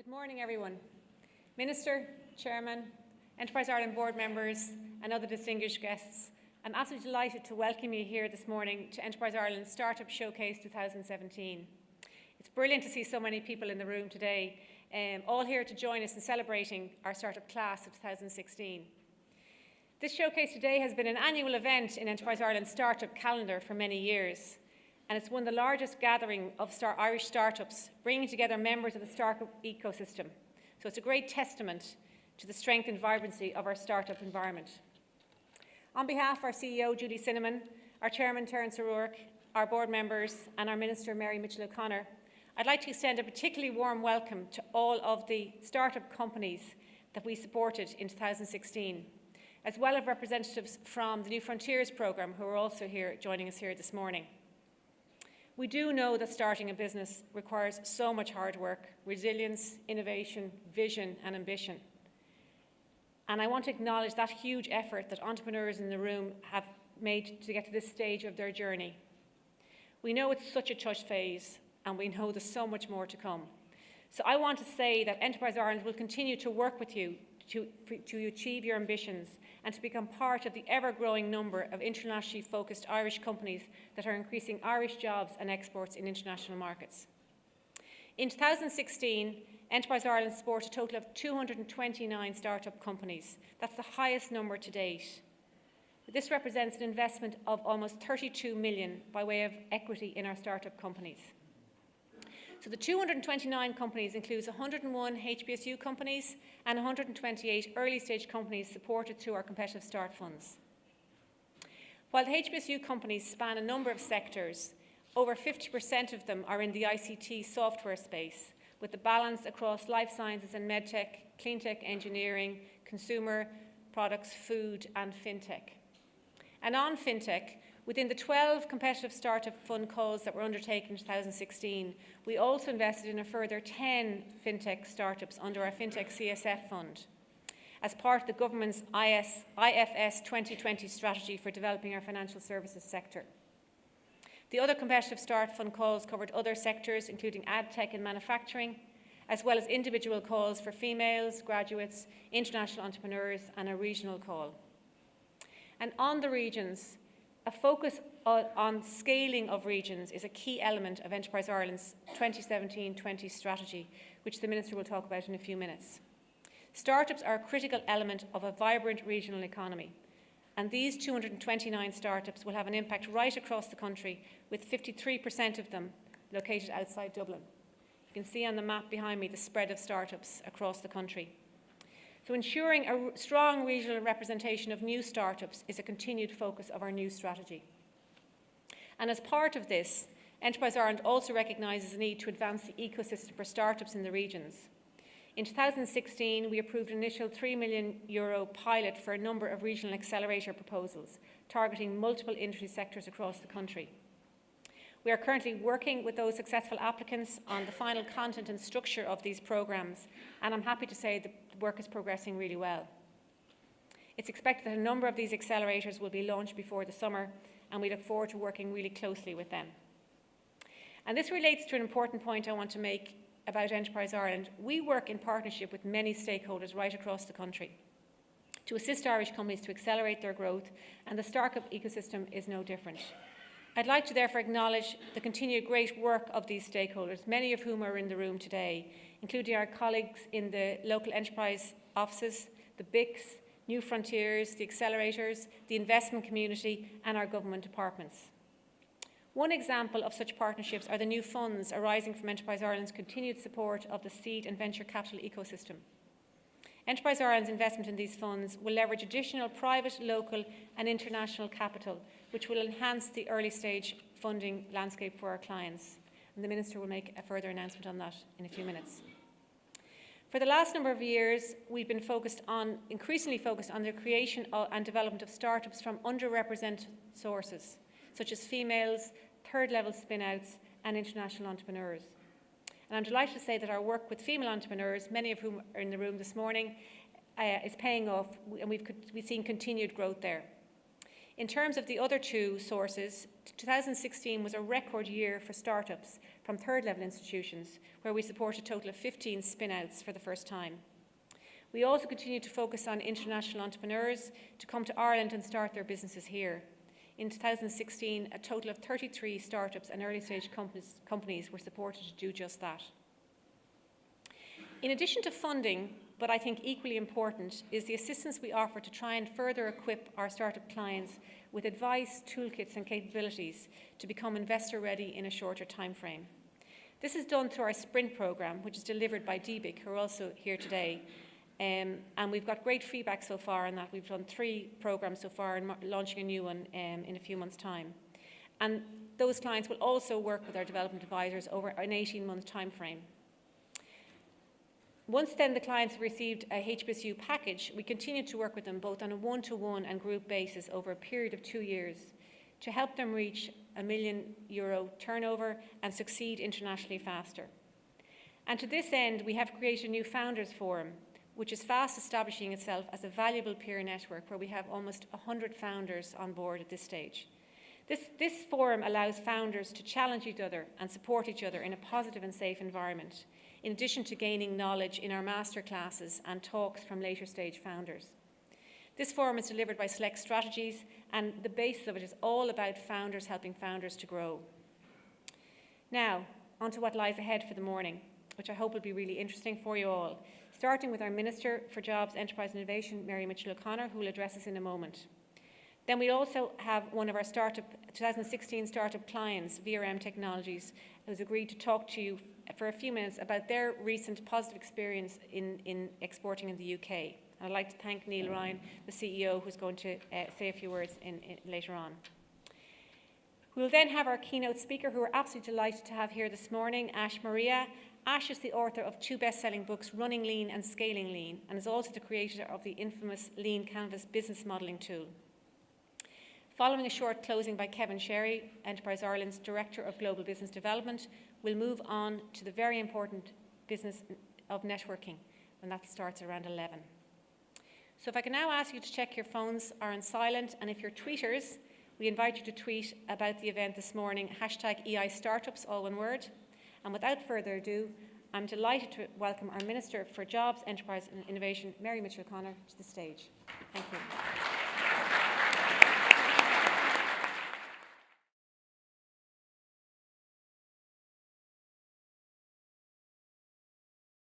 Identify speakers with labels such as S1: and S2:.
S1: Good morning, everyone. Minister, Chairman, Enterprise Ireland board members and other distinguished guests, I'm absolutely delighted to welcome you here this morning to Enterprise Ireland's Startup Showcase 2017. It's brilliant to see so many people in the room today, all here to join us in celebrating our startup class of 2016. This showcase today has been an annual event in Enterprise Ireland's startup calendar for many years, and it's one of the largest gathering of Irish startups, bringing together members of the startup ecosystem. So it's a great testament to the strength and vibrancy of our startup environment. On behalf of our CEO, Judy Cinnamon, our Chairman, Terence O'Rourke, our board members, and our Minister, Mary Mitchell-O'Connor, I'd like to extend a particularly warm welcome to all of the startup companies that we supported in 2016, as well as representatives from the New Frontiers programme who are also here joining us here this morning. We do know that starting a business requires so much hard work, resilience, innovation, vision and ambition. And I want to acknowledge that huge effort that entrepreneurs in the room have made to get to this stage of their journey. We know it's such a tough phase, and we know there's so much more to come. So I want to say that Enterprise Ireland will continue to work with you to achieve your ambitions and to become part of the ever-growing number of internationally focused Irish companies that are increasing Irish jobs and exports in international markets. In 2016, Enterprise Ireland supported a total of 229 startup companies. That's the highest number to date. This represents an investment of almost 32 million by way of equity in our startup companies. So the 229 companies includes 101 HBSU companies and 128 early-stage companies supported through our competitive start funds. While the HBSU companies span a number of sectors, over 50% of them are in the ICT software space, with the balance across life sciences and medtech, cleantech engineering, consumer products, food and fintech. And on fintech, within the 12 competitive startup fund calls that were undertaken in 2016, we also invested in a further 10 fintech startups under our Fintech CSF fund as part of the government's IFS 2020 strategy for developing our financial services sector. The other competitive start fund calls covered other sectors, including ad tech and manufacturing, as well as individual calls for females, graduates, international entrepreneurs, and a regional call. And on the regions, a focus on scaling of regions is a key element of Enterprise Ireland's 2017-20 strategy, which the Minister will talk about in a few minutes. Startups are a critical element of a vibrant regional economy, and these 229 startups will have an impact right across the country, with 53% of them located outside Dublin. You can see on the map behind me the spread of startups across the country. So ensuring a strong regional representation of new startups is a continued focus of our new strategy. And as part of this, Enterprise Ireland also recognises the need to advance the ecosystem for startups in the regions. In 2016, we approved an initial €3 million pilot for a number of regional accelerator proposals, targeting multiple industry sectors across the country. We are currently working with those successful applicants on the final content and structure of these programmes, and I'm happy to say the work is progressing really well. It's expected that a number of these accelerators will be launched before the summer, and we look forward to working really closely with them. And this relates to an important point I want to make about Enterprise Ireland. We work in partnership with many stakeholders right across the country to assist Irish companies to accelerate their growth, and the startup ecosystem is no different. I'd like to therefore acknowledge the continued great work of these stakeholders, many of whom are in the room today, including our colleagues in the local enterprise offices, the BICs, New Frontiers, the accelerators, the investment community and our government departments. One example of such partnerships are the new funds arising from Enterprise Ireland's continued support of the seed and venture capital ecosystem. Enterprise Ireland's investment in these funds will leverage additional private, local and international capital, which will enhance the early stage funding landscape for our clients. And the Minister will make a further announcement on that in a few minutes. For the last number of years, we've been increasingly focused on the creation and development of startups from underrepresented sources, such as females, third-level spin-outs and international entrepreneurs. And I'm delighted to say that our work with female entrepreneurs, many of whom are in the room this morning, is paying off, and we've seen continued growth there. In terms of the other two sources, 2016 was a record year for startups from third-level institutions, where we supported a total of 15 spin-outs for the first time. We also continue to focus on international entrepreneurs to come to Ireland and start their businesses here. In 2016, a total of 33 startups and early-stage companies were supported to do just that. In addition to funding, but I think equally important, is the assistance we offer to try and further equip our startup clients with advice, toolkits and capabilities to become investor-ready in a shorter time frame. This is done through our Sprint programme, which is delivered by DBIC, who are also here today. And we've got great feedback so far on that. We've done 3 programmes so far and launching a new one in a few months' time. And those clients will also work with our development advisors over an 18-month time frame. Once then the clients have received a HBSU package, we continue to work with them both on a one-to-one and group basis over a period of 2 years to help them reach €1 million turnover and succeed internationally faster. And to this end, we have created a new Founders Forum, which is fast establishing itself as a valuable peer network where we have almost 100 founders on board at this stage. This forum allows founders to challenge each other and support each other in a positive and safe environment, in addition to gaining knowledge in our masterclasses and talks from later stage founders. This forum is delivered by Select Strategies, and the basis of it is all about founders helping founders to grow. Now, on to what lies ahead for the morning, which I hope will be really interesting for you all, starting with our Minister for Jobs, Enterprise and Innovation, Mary Mitchell-O'Connor, who will address us in a moment. Then we also have one of our 2016 startup clients, VRM Technologies, who's agreed to talk to you for a few minutes about their recent positive experience in exporting in the UK. And I'd like to thank Neil Ryan, the CEO, who's going to say a few words later on. We'll then have our keynote speaker, who we're absolutely delighted to have here this morning, Ash Maria. Ash is the author of 2 best-selling books, Running Lean and Scaling Lean, and is also the creator of the infamous Lean Canvas business modelling tool. Following a short closing by Kevin Sherry, Enterprise Ireland's Director of Global Business Development, we'll move on to the very important business of networking, and that starts around 11. So if I can now ask you to check your phones are on silent, and if you're tweeters, we invite you to tweet about the event this morning, #EI Startups, all one word. And without further ado, I'm delighted to welcome our Minister for Jobs, Enterprise and Innovation, Mary Mitchell-O'Connor, to the stage. Thank you.